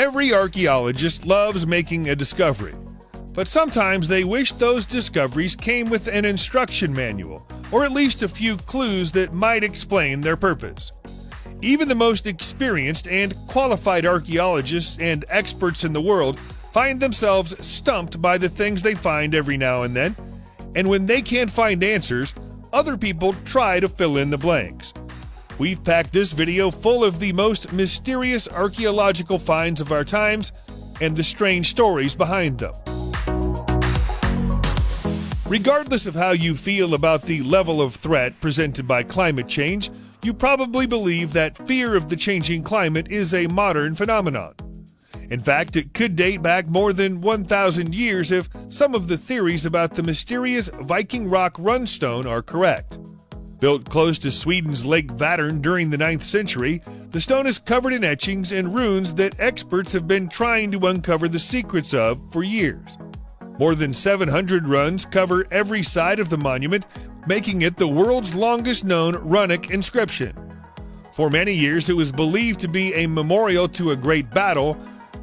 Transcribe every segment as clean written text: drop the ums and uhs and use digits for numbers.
Every archaeologist loves making a discovery, but sometimes they wish those discoveries came with an instruction manual, or at least a few clues that might explain their purpose. Even the most experienced and qualified archaeologists and experts in the world find themselves stumped by the things they find every now and then, and when they can't find answers, other people try to fill in the blanks. We've packed this video full of the most mysterious archaeological finds of our times and the strange stories behind them. Regardless of how you feel about the level of threat presented by climate change, you probably believe that fear of the changing climate is a modern phenomenon. In fact, it could date back more than 1,000 years if some of the theories about the mysterious Viking rock runestone are correct. Built close to Sweden's Lake Vättern during the 9th century, the stone is covered in etchings and runes that experts have been trying to uncover the secrets of for years. More than 700 runes cover every side of the monument, making it the world's longest known runic inscription. For many years, it was believed to be a memorial to a great battle,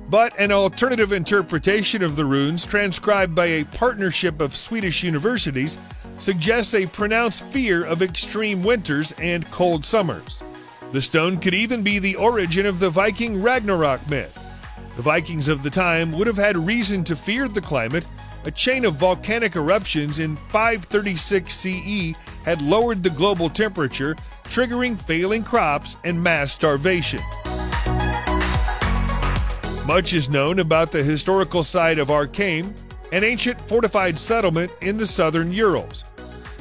but an alternative interpretation of the runes, transcribed by a partnership of Swedish universities, suggests a pronounced fear of extreme winters and cold summers. The stone could even be the origin of the Viking Ragnarok myth. The Vikings of the time would have had reason to fear the climate. A chain of volcanic eruptions in 536 CE had lowered the global temperature, triggering failing crops and mass starvation. Much is known about the historical site of Archaeological, an ancient fortified settlement in the southern Urals.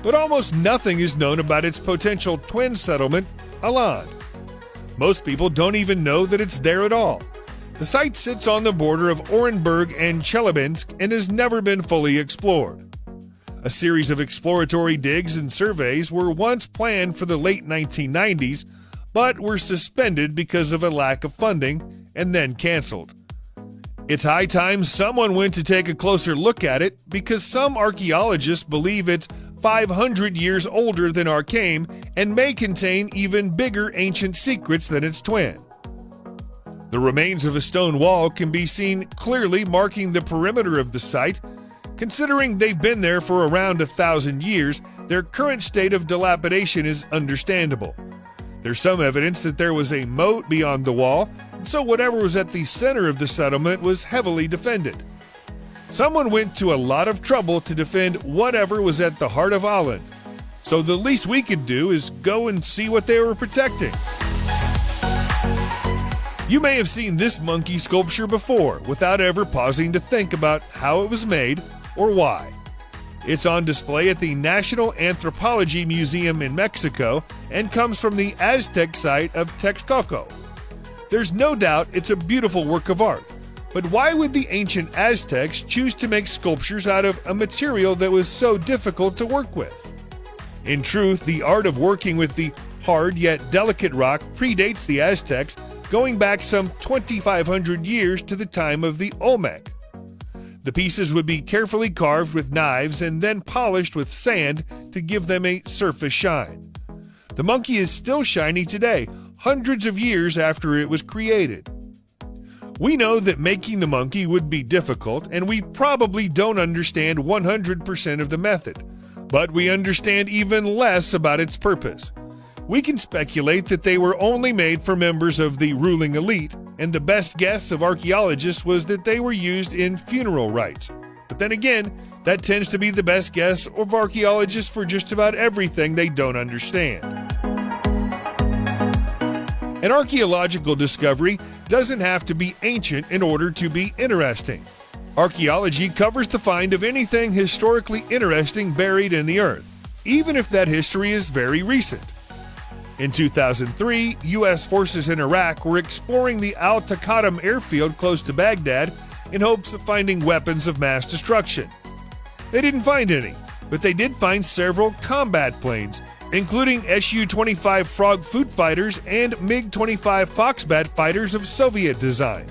But almost nothing is known about its potential twin settlement, Aland. Most people don't even know that it's there at all. The site sits on the border of Orenburg and Chelyabinsk and has never been fully explored. A series of exploratory digs and surveys were once planned for the late 1990s, but were suspended because of a lack of funding and then canceled. It's high time someone went to take a closer look at it, because some archaeologists believe it's 500 years older than Archaeological and may contain even bigger ancient secrets than its twin. The remains of a stone wall can be seen clearly marking the perimeter of the site. Considering they've been there for around 1,000 years, their current state of dilapidation is understandable. There's some evidence that there was a moat beyond the wall, so whatever was at the center of the settlement was heavily defended. Someone went to a lot of trouble to defend whatever was at the heart of Aland, so the least we could do is go and see what they were protecting. You may have seen this monkey sculpture before without ever pausing to think about how it was made or why. It's on display at the National Anthropology Museum in Mexico and comes from the Aztec site of Texcoco. There's no doubt it's a beautiful work of art, but why would the ancient Aztecs choose to make sculptures out of a material that was so difficult to work with? In truth, the art of working with the hard yet delicate rock predates the Aztecs, going back some 2,500 years to the time of the Olmec. The pieces would be carefully carved with knives and then polished with sand to give them a surface shine. The monkey is still shiny today, hundreds of years after it was created. We know that making the monkey would be difficult, and we probably don't understand 100% of the method, but we understand even less about its purpose. We can speculate that they were only made for members of the ruling elite, and the best guess of archaeologists was that they were used in funeral rites. But then again, that tends to be the best guess of archaeologists for just about everything they don't understand. An archaeological discovery doesn't have to be ancient in order to be interesting. Archaeology covers the find of anything historically interesting buried in the earth, even if that history is very recent. In 2003, U.S. forces in Iraq were exploring the Al-Taqaddum airfield close to Baghdad in hopes of finding weapons of mass destruction. They didn't find any, but they did find several combat planes, including Su-25 Frog Foot fighters and MiG-25 Foxbat fighters of Soviet design.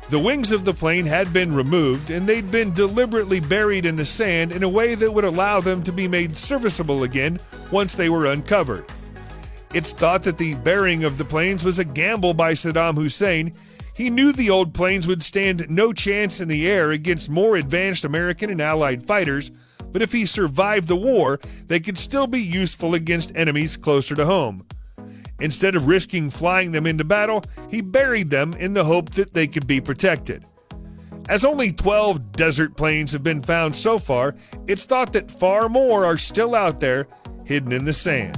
The wings of the plane had been removed, and they'd been deliberately buried in the sand in a way that would allow them to be made serviceable again once they were uncovered. It's thought that the burying of the planes was a gamble by Saddam Hussein. He knew the old planes would stand no chance in the air against more advanced American and Allied fighters, but if he survived the war, they could still be useful against enemies closer to home. Instead of risking flying them into battle, he buried them in the hope that they could be protected. As only 12 desert planes have been found so far, it's thought that far more are still out there, hidden in the sand.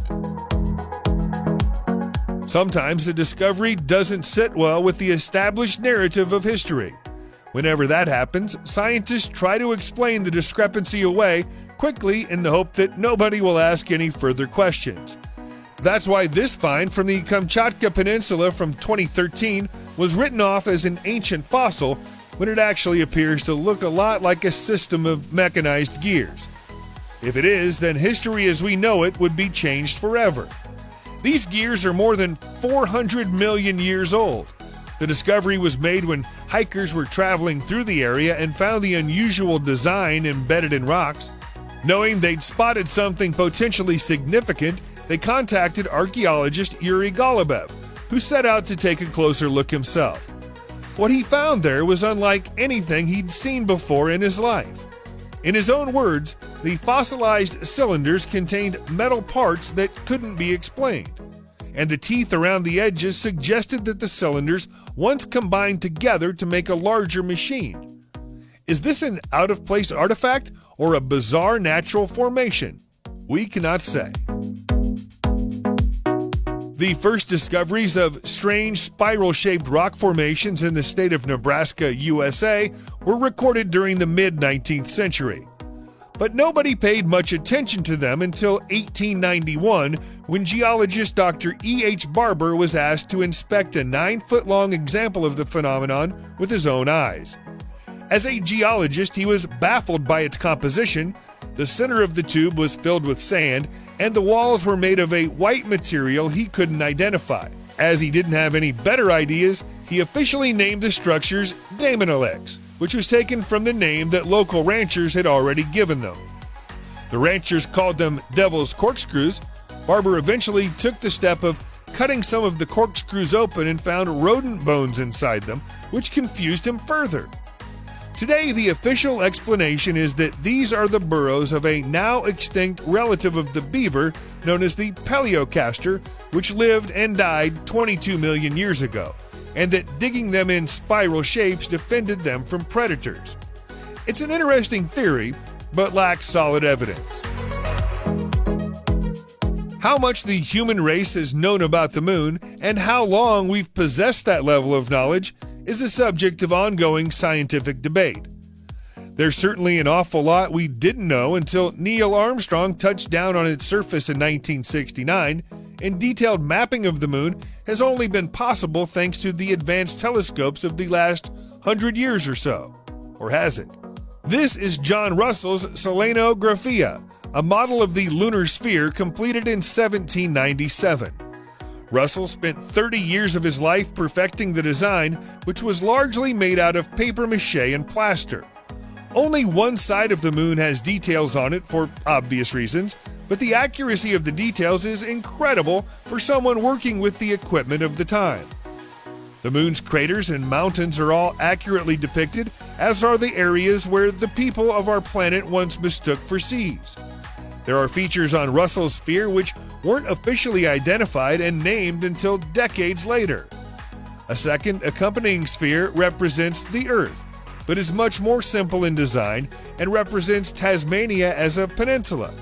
Sometimes the discovery doesn't sit well with the established narrative of history. Whenever that happens, scientists try to explain the discrepancy away quickly in the hope that nobody will ask any further questions. That's why this find from the Kamchatka Peninsula from 2013 was written off as an ancient fossil when it actually appears to look a lot like a system of mechanized gears. If it is, then history as we know it would be changed forever. These gears are more than 400 million years old. The discovery was made when hikers were traveling through the area and found the unusual design embedded in rocks. Knowing they'd spotted something potentially significant, they contacted archaeologist Yuri Golubev, who set out to take a closer look himself. What he found there was unlike anything he'd seen before in his life. In his own words, the fossilized cylinders contained metal parts that couldn't be explained, and the teeth around the edges suggested that the cylinders once combined together to make a larger machine. Is this an out-of-place artifact or a bizarre natural formation? We cannot say. The first discoveries of strange spiral-shaped rock formations in the state of Nebraska, USA, were recorded during the mid-19th century. But nobody paid much attention to them until 1891, when geologist Dr. E.H. Barber was asked to inspect a 9-foot-long example of the phenomenon with his own eyes. As a geologist, he was baffled by its composition. The center of the tube was filled with sand, and the walls were made of a white material he couldn't identify. As he didn't have any better ideas, he officially named the structures Daemonolix, which was taken from the name that local ranchers had already given them. The ranchers called them Devil's Corkscrews. Barber eventually took the step of cutting some of the corkscrews open and found rodent bones inside them, which confused him further. Today, the official explanation is that these are the burrows of a now extinct relative of the beaver known as the Paleocastor, which lived and died 22 million years ago, and that digging them in spiral shapes defended them from predators. It's an interesting theory, but lacks solid evidence. How much the human race has known about the moon and how long we've possessed that level of knowledge is the subject of ongoing scientific debate. There's certainly an awful lot we didn't know until Neil Armstrong touched down on its surface in 1969, and detailed mapping of the moon has only been possible thanks to the advanced telescopes of the last 100 years or so. Or has it? This is John Russell's Selenographia, a model of the lunar sphere completed in 1797. Russell spent 30 years of his life perfecting the design, which was largely made out of papier-mâché and plaster. Only one side of the moon has details on it for obvious reasons, but the accuracy of the details is incredible for someone working with the equipment of the time. The moon's craters and mountains are all accurately depicted, as are the areas where the people of our planet once mistook for seas. There are features on Russell's sphere which weren't officially identified and named until decades later. A second accompanying sphere represents the Earth, but is much more simple in design and represents Tasmania as a peninsula.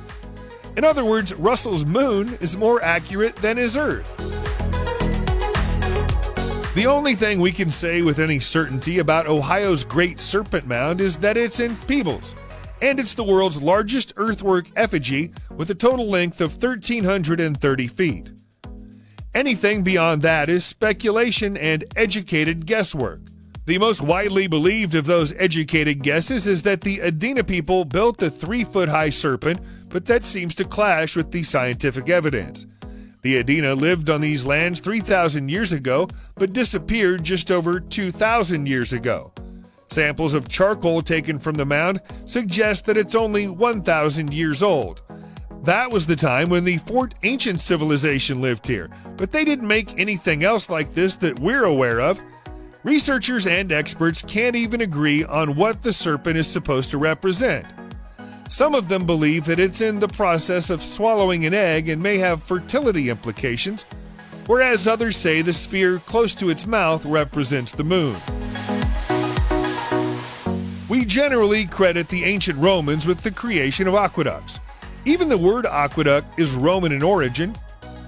In other words, Russell's moon is more accurate than his Earth. The only thing we can say with any certainty about Ohio's Great Serpent Mound is that it's in Peebles, and it's the world's largest earthwork effigy with a total length of 1,330 feet. Anything beyond that is speculation and educated guesswork. The most widely believed of those educated guesses is that the Adena people built the 3-foot-high serpent, but that seems to clash with the scientific evidence. The Adena lived on these lands 3,000 years ago, but disappeared just over 2,000 years ago. Samples of charcoal taken from the mound suggest that it's only 1,000 years old. That was the time when the Fort Ancient civilization lived here, but they didn't make anything else like this that we're aware of. Researchers and experts can't even agree on what the serpent is supposed to represent. Some of them believe that it's in the process of swallowing an egg and may have fertility implications, whereas others say the sphere close to its mouth represents the moon. We generally credit the ancient Romans with the creation of aqueducts. Even the word aqueduct is Roman in origin.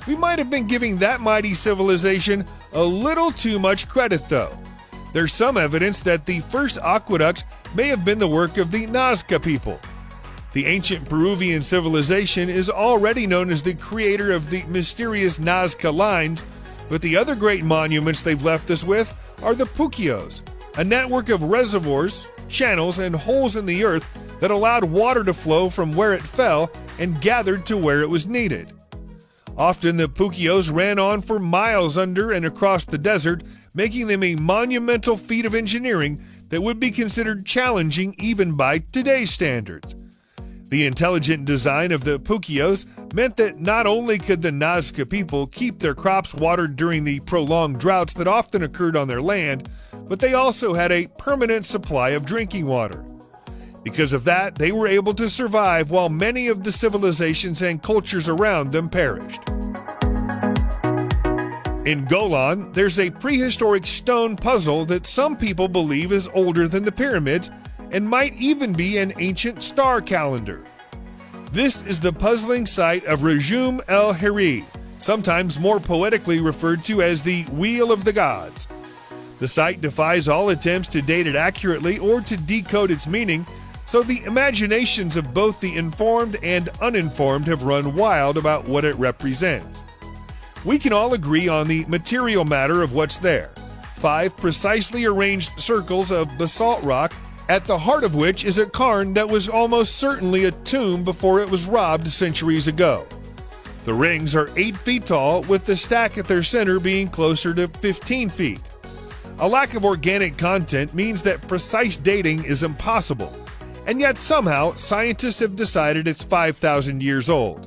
We might have been giving that mighty civilization a little too much credit, though. There's some evidence that the first aqueducts may have been the work of the Nazca people. The ancient Peruvian civilization is already known as the creator of the mysterious Nazca lines, but the other great monuments they've left us with are the Puquios, a network of reservoirs, channels, and holes in the earth that allowed water to flow from where it fell and gathered to where it was needed. Often the Puquios ran on for miles under and across the desert, making them a monumental feat of engineering that would be considered challenging even by today's standards. The intelligent design of the Puquios meant that not only could the Nazca people keep their crops watered during the prolonged droughts that often occurred on their land, but they also had a permanent supply of drinking water. Because of that, they were able to survive while many of the civilizations and cultures around them perished. In Golan, there's a prehistoric stone puzzle that some people believe is older than the pyramids and might even be an ancient star calendar. This is the puzzling site of Rejum el Hiri, sometimes more poetically referred to as the Wheel of the Gods. The site defies all attempts to date it accurately or to decode its meaning, so the imaginations of both the informed and uninformed have run wild about what it represents. We can all agree on the material matter of what's there: 5 precisely arranged circles of basalt rock, at the heart of which is a cairn that was almost certainly a tomb before it was robbed centuries ago. The rings are 8 feet tall, with the stack at their center being closer to 15 feet. A lack of organic content means that precise dating is impossible, and yet somehow scientists have decided it's 5,000 years old.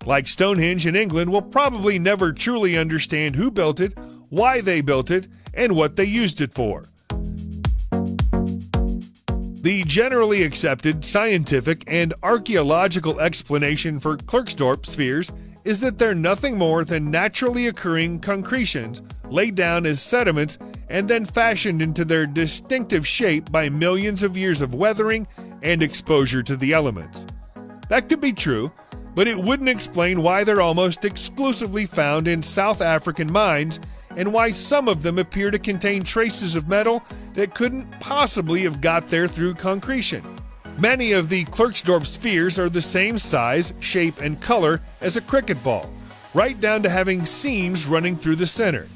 Like Stonehenge in England, we'll probably never truly understand who built it, why they built it, and what they used it for. The generally accepted scientific and archaeological explanation for Klerksdorp spheres is that they're nothing more than naturally occurring concretions laid down as sediments and then fashioned into their distinctive shape by millions of years of weathering and exposure to the elements. That could be true, but it wouldn't explain why they're almost exclusively found in South African mines and why some of them appear to contain traces of metal that couldn't possibly have got there through concretion. Many of the Klerksdorp spheres are the same size, shape, and color as a cricket ball, right down to having seams running through the center.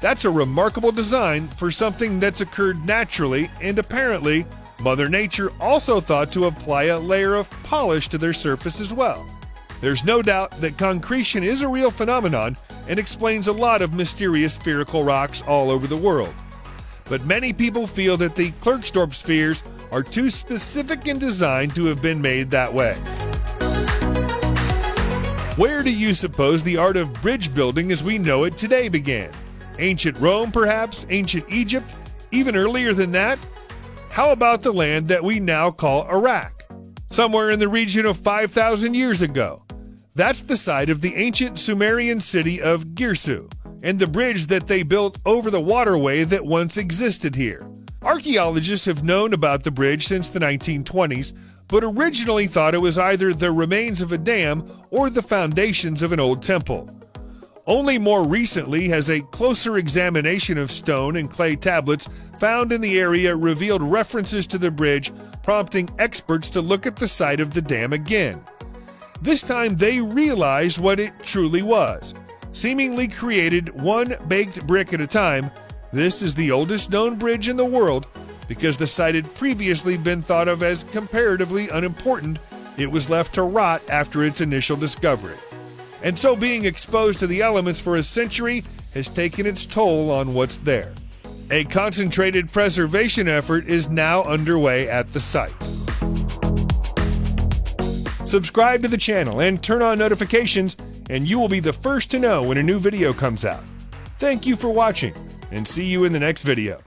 That's a remarkable design for something that's occurred naturally, and apparently Mother Nature also thought to apply a layer of polish to their surface as well. There's no doubt that concretion is a real phenomenon and explains a lot of mysterious spherical rocks all over the world. But many people feel that the Klerksdorp spheres are too specific in design to have been made that way. Where do you suppose the art of bridge building as we know it today began? Ancient Rome, perhaps? Ancient Egypt? Even earlier than that? How about the land that we now call Iraq? Somewhere in the region of 5,000 years ago. That's the site of the ancient Sumerian city of Girsu, and the bridge that they built over the waterway that once existed here. Archaeologists have known about the bridge since the 1920s, but originally thought it was either the remains of a dam or the foundations of an old temple. Only more recently has a closer examination of stone and clay tablets found in the area revealed references to the bridge, prompting experts to look at the site of the dam again. This time they realized what it truly was. Seemingly created one baked brick at a time, this is the oldest known bridge in the world. Because the site had previously been thought of as comparatively unimportant, it was left to rot after its initial discovery. And so being exposed to the elements for a century has taken its toll on what's there. A concentrated preservation effort is now underway at the site. Subscribe to the channel and turn on notifications, and you will be the first to know when a new video comes out. Thank you for watching. and see you in the next video.